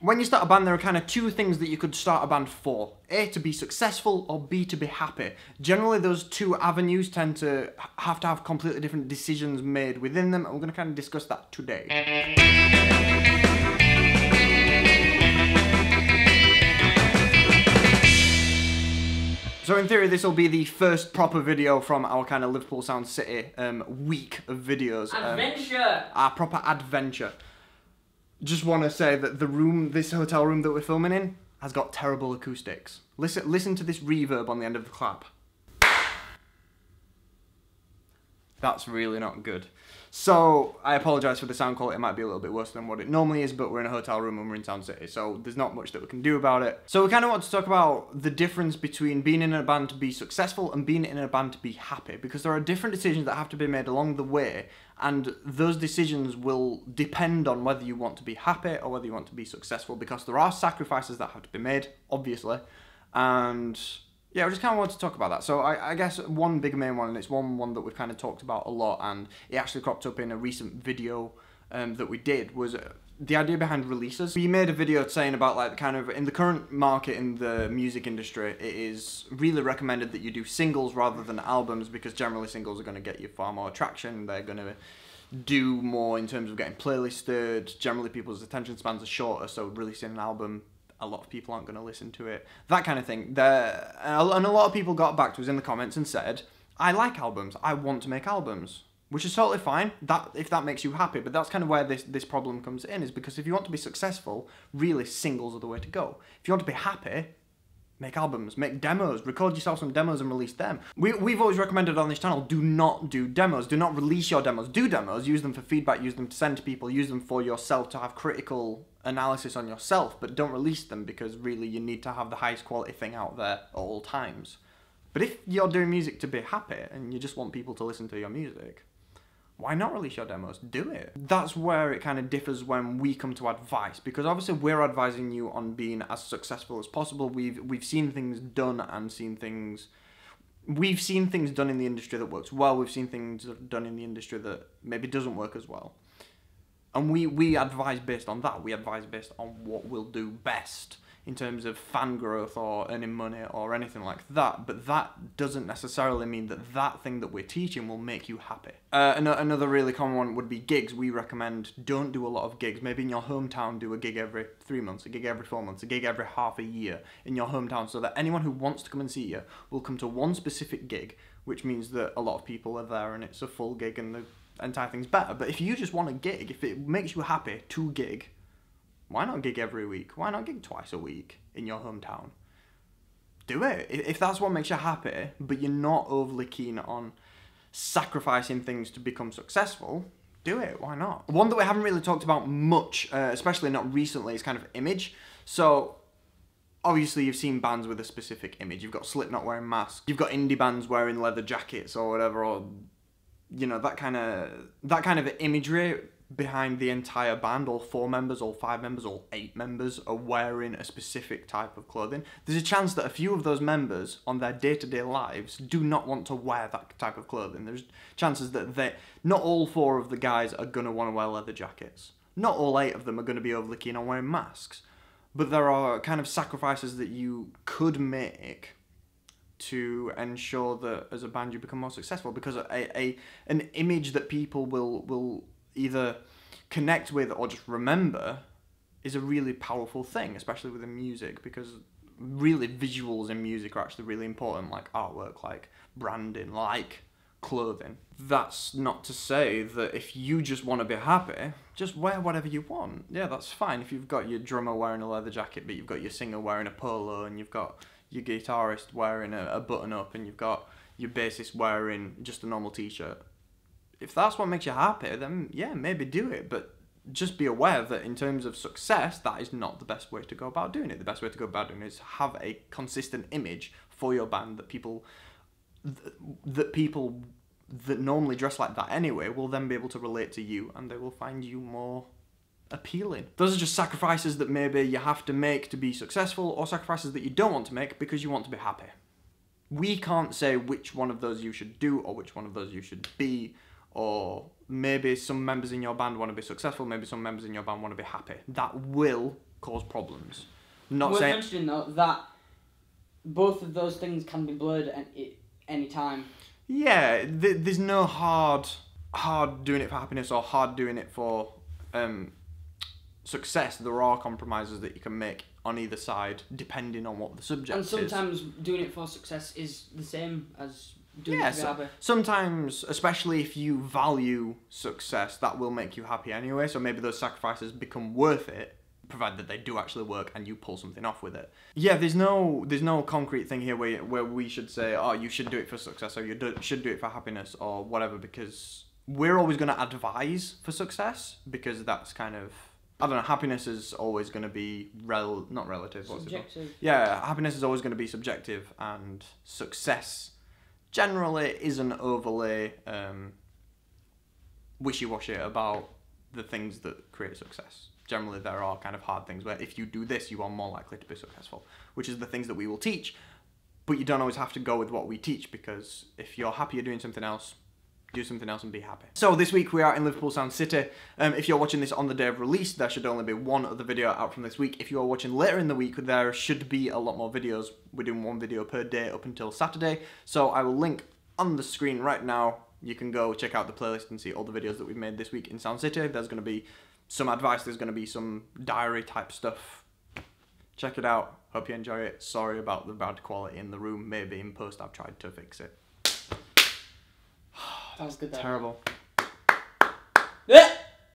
When you start a band, there are kind of two things that you could start a band for. A, to be successful, or B, to be happy. Generally, those two avenues tend to have completely different decisions made within them, and we're going to kind of discuss that today. So in theory, this will be the first proper video from our kind of Liverpool Sound City week of videos. Adventure! Our proper adventure. Just want to say that the room, this hotel room that we're filming in, has got terrible acoustics. Listen to this reverb on the end of the clap. That's really not good. So, I apologise for the sound quality, it might be a little bit worse than what it normally is, but we're in a hotel room and we're in Sound City, so there's not much that we can do about it. So we kind of want to talk about the difference between being in a band to be successful and being in a band to be happy, because there are different decisions that have to be made along the way, and those decisions will depend on whether you want to be happy or whether you want to be successful, because there are sacrifices that have to be made, obviously, and yeah, I just kind of want to talk about that. So I guess one big main one, and it's one that we've kind of talked about a lot, and it actually cropped up in a recent video that we did, was the idea behind releases. We made a video saying about, like, kind of in the current market in the music industry, it is really recommended that you do singles rather than albums, because generally singles are going to get you far more traction. They're going to do more in terms of getting playlisted. Generally people's attention spans are shorter, so releasing an album, a lot of people aren't going to listen to it. That kind of thing. And a lot of people got back to us in the comments and said, I like albums, I want to make albums. Which is totally fine, if that makes you happy, but that's kind of where this problem comes in, is because if you want to be successful, really singles are the way to go. If you want to be happy, make albums, make demos, record yourself some demos and release them. We've always recommended on this channel, do not do demos, do not release your demos. Do demos, use them for feedback, use them to send to people, use them for yourself to have critical analysis on yourself, but don't release them, because really you need to have the highest quality thing out there at all times. But if you're doing music to be happy and you just want people to listen to your music, why not release your demos? Do it. That's where it kind of differs when we come to advice, because obviously we're advising you on being as successful as possible. We've seen things done and we've seen things done in the industry that works well. We've seen things done in the industry that maybe doesn't work as well. And we advise based on that. We advise based on what we'll do best in terms of fan growth or earning money or anything like that. But that doesn't necessarily mean that that thing that we're teaching will make you happy. Another really common one would be gigs. We recommend don't do a lot of gigs. Maybe in your hometown, do a gig every 3 months, a gig every 4 months, a gig every half a year in your hometown, so that anyone who wants to come and see you will come to one specific gig, which means that a lot of people are there and it's a full gig and the entire thing's better. But if you just want a gig, if it makes you happy to gig, why not gig every week? Why not gig twice a week in your hometown? Do it. If that's what makes you happy, but you're not overly keen on sacrificing things to become successful, do it. Why not? One that we haven't really talked about much, especially not recently, is kind of image. So obviously you've seen bands with a specific image. You've got Slipknot wearing masks. You've got indie bands wearing leather jackets or whatever, or you know, that kind of imagery behind the entire band. All 4 members, all 5 members, all 8 members are wearing a specific type of clothing. There's a chance that a few of those members on their day-to-day lives do not want to wear that type of clothing. There's chances that not all 4 of the guys are going to want to wear leather jackets. Not all 8 of them are going to be overly keen on wearing masks. But there are kind of sacrifices that you could make to ensure that as a band you become more successful, because an image that people will either connect with or just remember is a really powerful thing, especially within music, because really visuals in music are actually really important, like artwork, like branding, like clothing. That's not to say that if you just want to be happy, just wear whatever you want. Yeah, that's fine. If you've got your drummer wearing a leather jacket, but you've got your singer wearing a polo, and you've got your guitarist wearing a button-up, and you've got your bassist wearing just a normal t-shirt. If that's what makes you happy, then yeah, maybe do it, but just be aware that in terms of success, that is not the best way to go about doing it. The best way to go about doing it is have a consistent image for your band that people that normally dress like that anyway will then be able to relate to you, and they will find you more appealing. Those are just sacrifices that maybe you have to make to be successful, or sacrifices that you don't want to make because you want to be happy. We can't say which one of those you should do or which one of those you should be, or maybe some members in your band want to be successful, maybe some members in your band want to be happy. That will cause problems. Not Worth saying... mentioning though that both of those things can be blurred at any time. Yeah, there's no hard doing it for happiness or hard doing it for success. There are compromises that you can make on either side depending on what the subject is. And sometimes doing it for success is the same as doing it to be happy. Sometimes, especially if you value success, that will make you happy anyway. So maybe those sacrifices become worth it, provided that they do actually work and you pull something off with it. Yeah, there's no concrete thing here where we should say, oh, you should do it for success or should do it for happiness or whatever, because we're always going to advise for success, because that's kind of, I don't know, happiness is always going to be not relative. Subjective. Yeah, happiness is always going to be subjective, and success generally isn't overly wishy-washy about the things that create success. Generally, there are kind of hard things where if you do this, you are more likely to be successful, which is the things that we will teach. But you don't always have to go with what we teach, because if you're happier doing something else, do something else and be happy. So this week we are in Liverpool Sound City. If you're watching this on the day of release, there should only be one other video out from this week. If you are watching later in the week, there should be a lot more videos. We're doing one video per day up until Saturday. So I will link on the screen right now. You can go check out the playlist and see all the videos that we've made this week in Sound City. There's going to be some advice, there's going to be some diary type stuff. Check it out. Hope you enjoy it. Sorry about the bad quality in the room. Maybe in post I've tried to fix it. That was good though. Terrible. Yeah.